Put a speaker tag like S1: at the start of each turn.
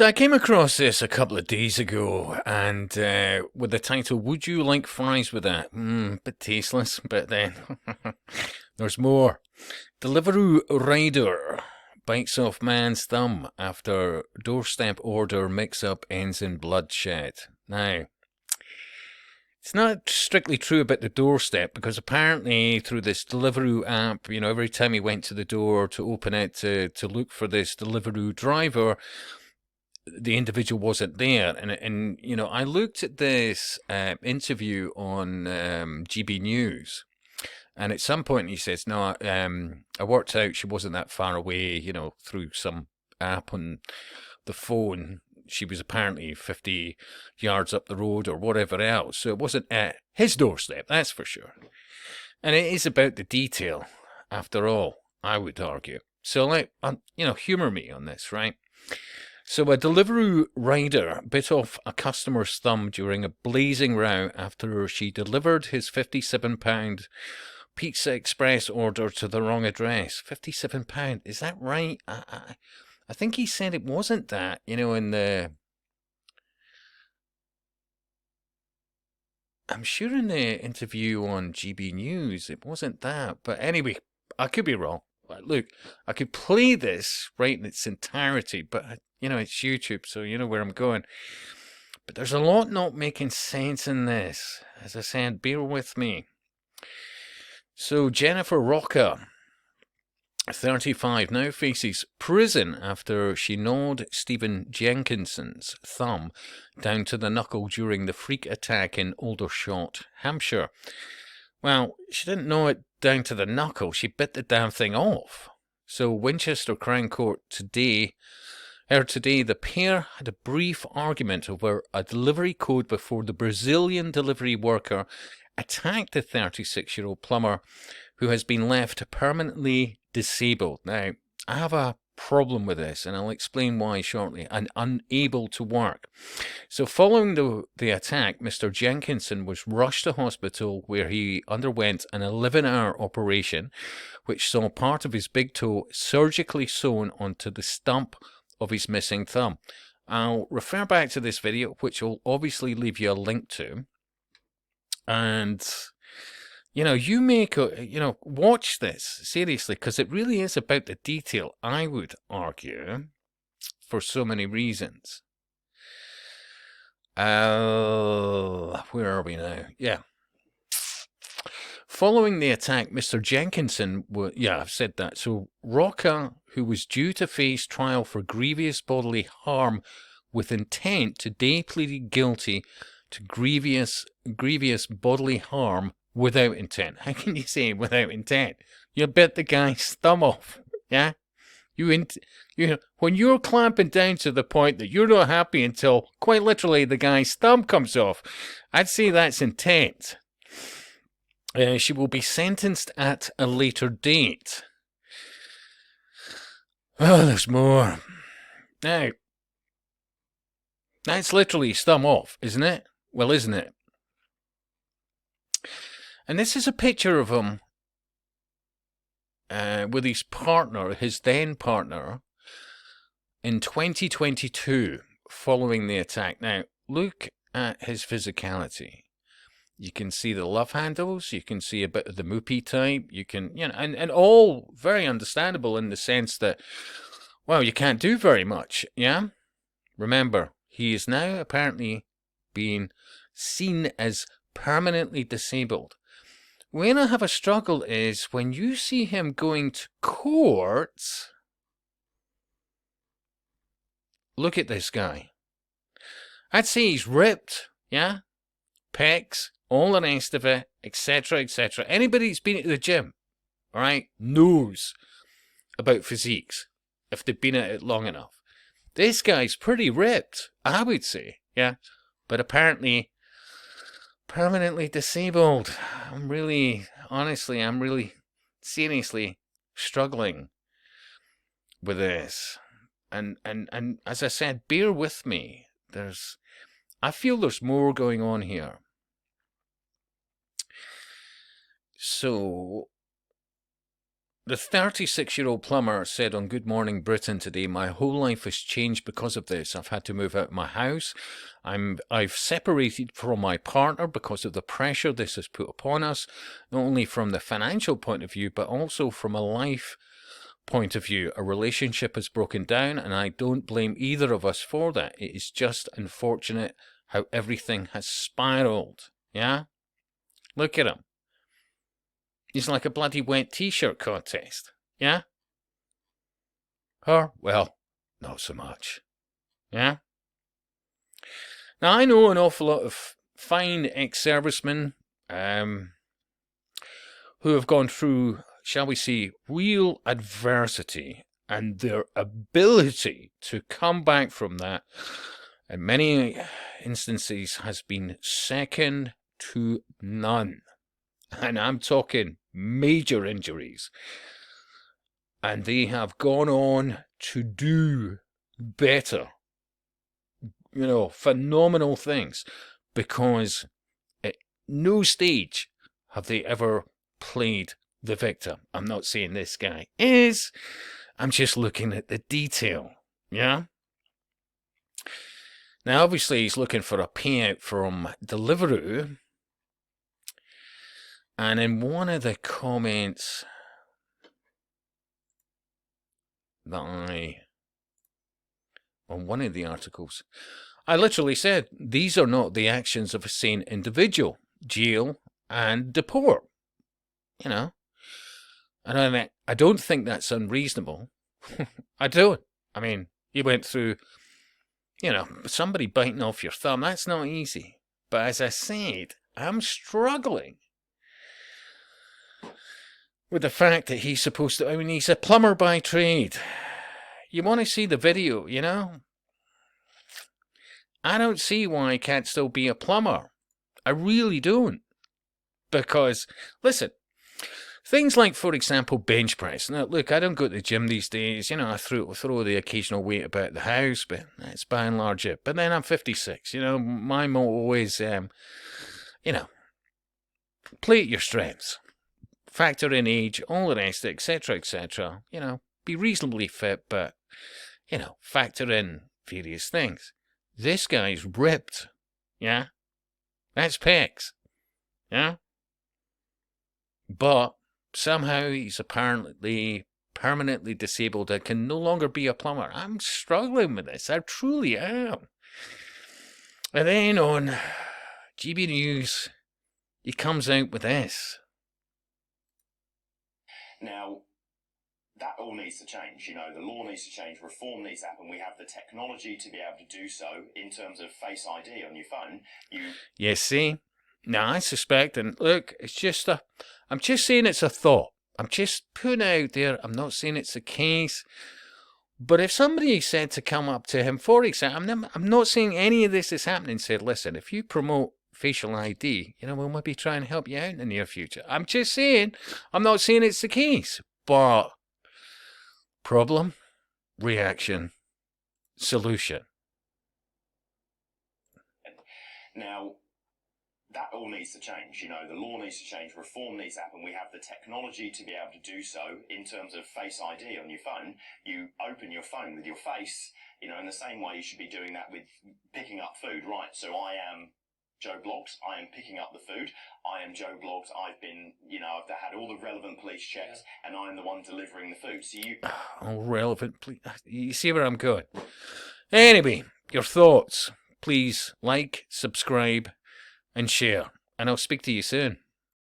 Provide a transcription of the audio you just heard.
S1: So I came across this a couple of days ago, and with the title, "Would you like fries with that?" Bit tasteless, but then there's more. Deliveroo rider bites off man's thumb after doorstep order mix-up ends in bloodshed. Now, it's not strictly true about the doorstep, because apparently through this Deliveroo app, every time he went to the door to open it to look for this Deliveroo driver, the individual wasn't there. And I looked at this interview on GB News, and at some point he says, no, I worked out she wasn't that far away, through some app on the phone. She was apparently 50 yards up the road or whatever else. So it wasn't at his doorstep, that's for sure. And it is about the detail, after all, I would argue. So, humor me on this, right? So a Deliveroo rider bit off a customer's thumb during a blazing row after she delivered his £57 Pizza Express order to the wrong address. £57, is that right? I think he said it wasn't that, in the... I'm sure in the interview on GB News it wasn't that. But anyway, I could be wrong. Look, I could play this right in its entirety, but, it's YouTube, so you know where I'm going. But there's a lot not making sense in this. As I said, bear with me. So Jennifer Rocca, 35, now faces prison after she gnawed Stephen Jenkinson's thumb down to the knuckle during the freak attack in Aldershot, Hampshire. Well, she didn't gnaw it down to the knuckle, she bit the damn thing off. So Winchester Crown Court today the pair had a brief argument over a delivery code before the Brazilian delivery worker attacked the 36-year-old plumber who has been left permanently disabled. Now, I have a problem with this, and I'll explain why shortly, and unable to work. So following the attack, Mr. Jenkinson was rushed to hospital where he underwent an 11-hour operation which saw part of his big toe surgically sewn onto the stump of his missing thumb. I'll refer back to this video, which will obviously leave you a link to. And, you make, watch this, seriously, because it really is about the detail, I would argue, for so many reasons. Where are we now? Yeah. Following the attack, Mr. Jenkinson, I've said that. So Rocca, who was due to face trial for grievous bodily harm with intent, today pleaded guilty to grievous bodily harm without intent. How can you say without intent? You bit the guy's thumb off, yeah? When you're clamping down to the point that you're not happy until, quite literally, the guy's thumb comes off, I'd say that's intent. She will be sentenced at a later date. Oh, there's more. Now, that's literally his thumb off, isn't it? Well, isn't it? And this is a picture of him with his partner, his then partner, in 2022, following the attack. Now, look at his physicality. You can see the love handles, you can see a bit of the moopy type, you can, and all very understandable in the sense that, well, you can't do very much, yeah? Remember, he is now apparently being seen as permanently disabled. Where I have a struggle is when you see him going to court. Look at this guy. I'd say he's ripped, yeah? Pecs, all the rest of it, etc., etc. Anybody that's been at the gym, all right, knows about physiques if they've been at it long enough. This guy's pretty ripped, I would say, yeah, but apparently permanently disabled. I'm really seriously struggling with this. And as I said, bear with me. I feel there's more going on here. So, The 36-year-old plumber said on Good Morning Britain today, "My whole life has changed because of this. I've had to move out of my house. I've separated from my partner because of the pressure this has put upon us, not only from the financial point of view, but also from a life point of view. A relationship has broken down, and I don't blame either of us for that. It is just unfortunate how everything has spiraled." Yeah? Look at him. He's like a bloody wet t-shirt contest. Yeah? Her? Well, not so much. Yeah? Now, I know an awful lot of fine ex-servicemen who have gone through, shall we say, real adversity, and their ability to come back from that, in many instances, has been second to none. And I'm talking major injuries. And they have gone on to do better, phenomenal things, because at no stage have they ever played the victim. I'm not saying this guy is. I'm just looking at the detail. Yeah? Now, obviously, he's looking for a payout from Deliveroo. And in one of the comments on one of the articles, I literally said, these are not the actions of a sane individual. Jail and deport. And I don't think that's unreasonable. I don't. I mean, you went through, somebody biting off your thumb. That's not easy. But as I said, I'm struggling with the fact that he's supposed to, he's a plumber by trade. You want to see the video, I don't see why he can't still be a plumber. I really don't. Because, listen, things like, for example, bench press. Now, look, I don't go to the gym these days. I throw the occasional weight about the house, but that's by and large it. But then I'm 56. My motto is, play at your strengths. Factor in age, all the rest, etc., etc. Be reasonably fit, but, factor in various things. This guy's ripped. Yeah? That's pecs. Yeah? But somehow he's apparently permanently disabled and can no longer be a plumber. I'm struggling with this. I truly am. And then on GB News, he comes out with this.
S2: Now, that all needs to change. The law needs to change, reform needs to happen. We have the technology to be able to do so in terms of Face ID on your phone.
S1: You see? Now, I suspect, and look, it's just I'm just saying it's a thought. I'm just putting it out there. I'm not saying it's the case. But if somebody said to come up to him, for example, I'm not saying any of this is happening, said, listen, if you promote facial ID, we'll maybe try and help you out in the near future. I'm just saying, I'm not saying it's the case. But problem, reaction, solution.
S2: Now, that all needs to change. The law needs to change, reform needs to happen. We have the technology to be able to do so in terms of Face ID on your phone. You open your phone with your face, in the same way you should be doing that with picking up food. Right, so I am Joe Bloggs, I am picking up the food. I am Joe Bloggs, I've been, I've had all the relevant police checks, and I'm the one delivering the food. So
S1: all relevant, please. You see where I'm going. Anyway, your thoughts. Please like, subscribe, and share. And I'll speak to you soon.